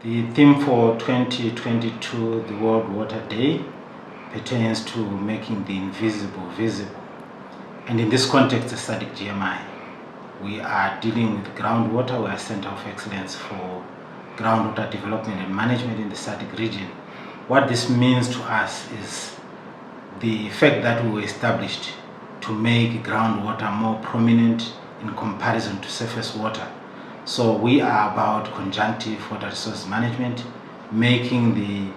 The theme for 2022, the World Water Day, pertains to making the invisible visible. And in this context, the SADC-GMI, we are dealing with groundwater. We are a Center of Excellence for Groundwater Development and Management in the SADC region. What this means to us is the fact that we were established to make groundwater more prominent in comparison to surface water. So we are about conjunctive water resource management, making the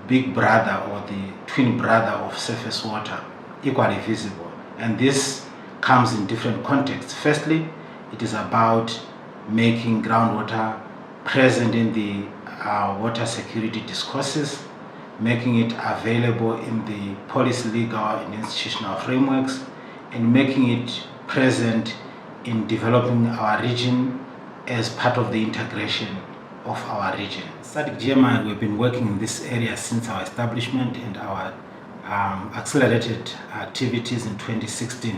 big brother or the twin brother of surface water equally visible. And this comes in different contexts. Firstly, it is about making groundwater present in the water security discourses, making it available in the policy, legal, and institutional frameworks, and making it present in developing our region as part of the integration of our region. SADC-GMI, we've been working in this area since our establishment and our accelerated activities in 2016.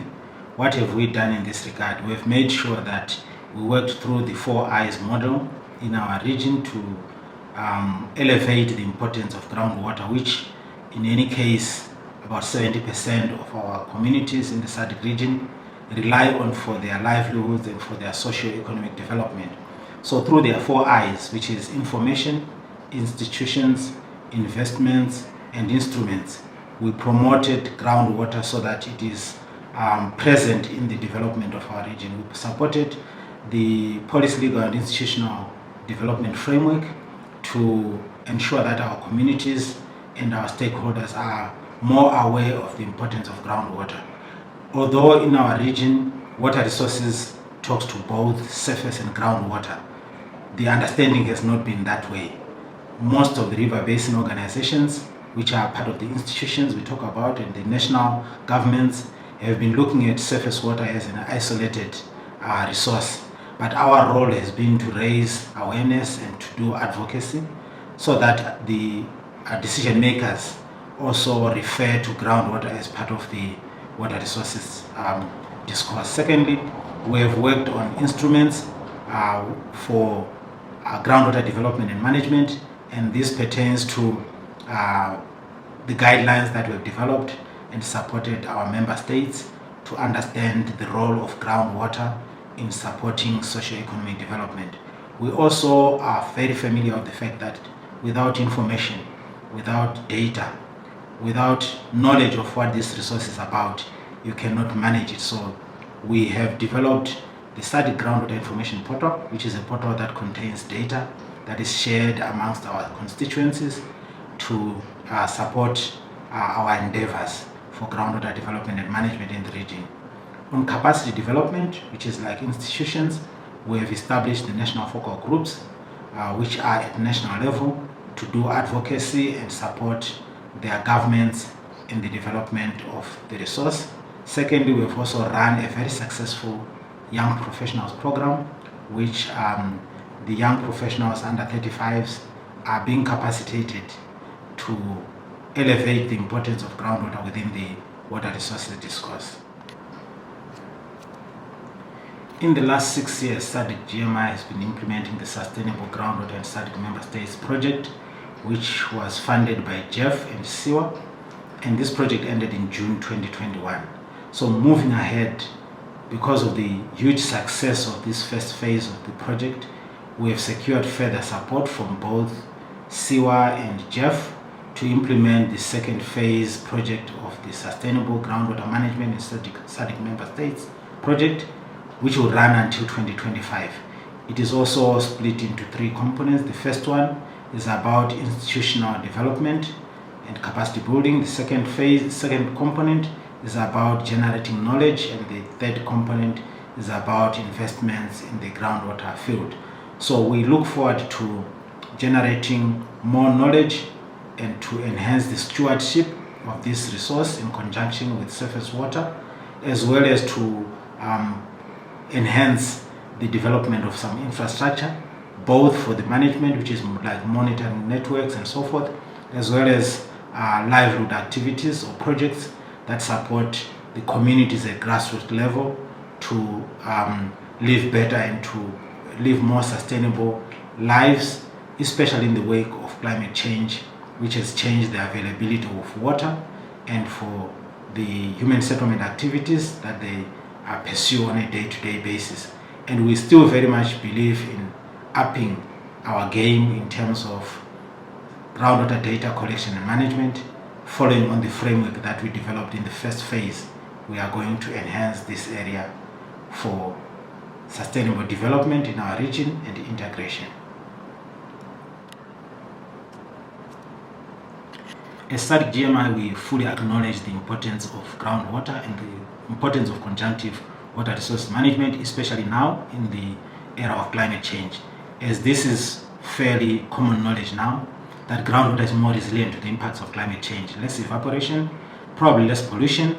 What have we done in this regard? We've made sure that we worked through the 4 I's model in our region to elevate the importance of groundwater, which in any case about 70% of our communities in the SADC region rely on for their livelihoods and for their socio-economic development. So through their 4 I's, which is information, institutions, investments, and instruments, we promoted groundwater so that it is present in the development of our region. We supported the policy, legal, and institutional development framework to ensure that our communities and our stakeholders are more aware of the importance of groundwater. Although in our region, water resources talks to both surface and groundwater, the understanding has not been that way. Most of the river basin organizations, which are part of the institutions we talk about, and the national governments have been looking at surface water as an isolated resource. But our role has been to raise awareness and to do advocacy so that the decision makers also refer to groundwater as part of the water resources discourse. Secondly, we have worked on instruments for groundwater development and management, and this pertains to the guidelines that we've developed and supported our member states to understand the role of groundwater in supporting socio-economic development. We also are very familiar with the fact that without information, without data, without knowledge of what this resource is about, you cannot manage it. So we have developed the SADC Groundwater Information Portal, which is a portal that contains data that is shared amongst our constituencies to support our endeavors for groundwater development and management in the region. On capacity development, which is like institutions, we have established the national focal groups, which are at national level to do advocacy and support their governments in the development of the resource. Secondly, we've also run a very successful young professionals program, which the young professionals under 35s are being capacitated to elevate the importance of groundwater within the water resources discourse. In the last 6 years, SADC-GMI has been implementing the Sustainable Groundwater and SADC Member States project, which was funded by JEF and SIWA, and this project ended in June 2021. So moving ahead, because of the huge success of this first phase of the project, we have secured further support from both SIWA and JEF to implement the second phase project of the Sustainable Groundwater Management Institute SADC Member States project, which will run until 2025. It is also split into 3 components. The first one is about institutional development and capacity building. The second component is about generating knowledge, and the third component is about investments in the groundwater field. So we look forward to generating more knowledge and to enhance the stewardship of this resource in conjunction with surface water, as well as to enhance the development of some infrastructure, both for the management, which is like monitoring networks and so forth, as well as livelihood activities or projects that support the communities at grassroots level to live better and to live more sustainable lives especially in the wake of climate change, which has changed the availability of water, and for the human settlement activities that they pursue on a day-to-day basis. And we still very much believe in upping our game in terms of groundwater data collection and management, following on the framework that we developed in the first phase. We are going to enhance this area for sustainable development in our region and integration. As SADC-GMI, we fully acknowledge the importance of groundwater and the importance of conjunctive water resource management, especially now in the era of climate change, as this is fairly common knowledge now that groundwater is more resilient to the impacts of climate change. Less evaporation, probably less pollution,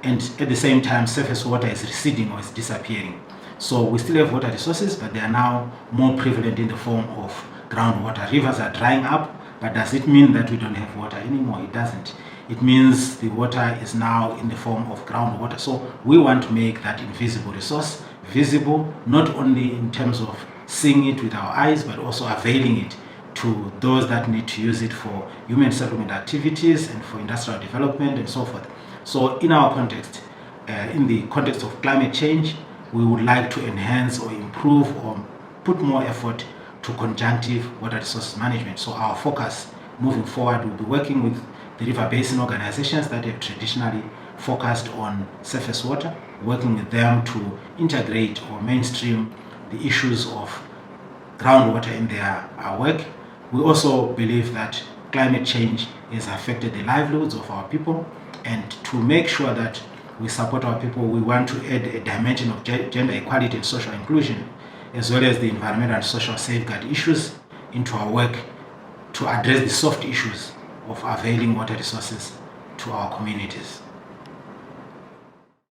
and at the same time surface water is receding or is disappearing. So we still have water resources, but they are now more prevalent in the form of groundwater. Rivers are drying up, but does it mean that we don't have water anymore? It doesn't. It means the water is now in the form of groundwater. So we want to make that invisible resource visible, not only in terms of seeing it with our eyes, but also availing it to those that need to use it for human settlement activities and for industrial development and so forth. So in our context, in the context of climate change, we would like to enhance or improve or put more effort to conjunctive water resource management. So our focus moving forward will be working with the river basin organizations that have traditionally focused on surface water, working with them to integrate or mainstream the issues of groundwater in their work. We also believe that climate change has affected the livelihoods of our people, and to make sure that we support our people, we want to add a dimension of gender equality and social inclusion, as well as the environmental and social safeguard issues into our work to address the soft issues of availing water resources to our communities.